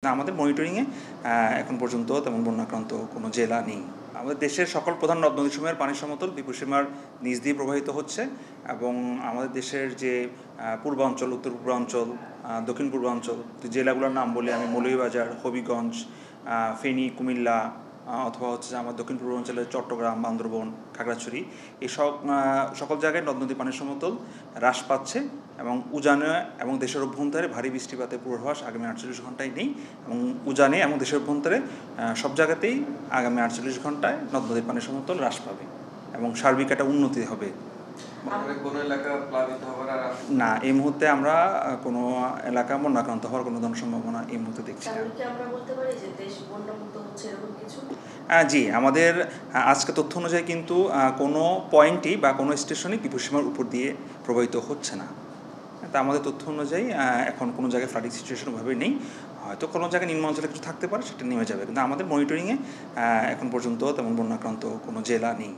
না, আমাদের মনিটরিংয়ে এখন পর্যন্ত তেমন বন্যাক্রান্ত কোনো জেলা নেই। আমাদের দেশের সকল প্রধান নদ-নদীসমূহের পানির সমতল বিপদসীমার নিচ দিয়ে প্রবাহিত হচ্ছে এবং আমাদের দেশের যে পূর্বাঞ্চল, উত্তর পূর্বাঞ্চল, দক্ষিণ পূর্বাঞ্চল জেলাগুলোর নাম বলি আমি মৌলভীবাজার, হবিগঞ্জ, ফেনী, কুমিল্লা অথবা হচ্ছে আমার দক্ষিণ পূর্বাঞ্চলের চট্টগ্রাম, বান্দরবন, খাগড়াছড়ি এসব সকল জায়গায় নদ-নদী পানির সমতল হ্রাস পাচ্ছে এবং উজানে এবং দেশের অভ্যন্তরে ভারী বৃষ্টিপাতের পূর্বাভাস আগামী 48 ঘন্টায় নেই এবং উজানে এবং দেশের অভ্যন্তরে সব জায়গাতেই আগামী 48 ঘন্টায় নদ-নদীর পানির সমতল হ্রাস পাবে এবং সার্বিক একটা উন্নতি হবে। না, এই মুহূর্তে আমরা কোনো এলাকা বন্যাক্রান্ত হওয়ার কোনো ধরনের সম্ভাবনা এই মুহূর্তে দেখছি না। জি, আমাদের আজকে তথ্য অনুযায়ী কিন্তু কোনো পয়েন্টই বা কোনো স্টেশনই বিপদসীমার উপর দিয়ে প্রবাহিত হচ্ছে না। তা আমাদের তথ্য অনুযায়ী এখন কোনো জায়গায় ফ্লাডিং সিচুয়েশন ওভাবে নেই। হয়তো কোনো জায়গায় নিম্ন অঞ্চলে কিছু থাকতে পারে, সেটা নেমে যাবে, কিন্তু আমাদের মনিটরিংয়ে এখন পর্যন্ত তেমন বন্যাক্রান্ত কোনো জেলা নেই।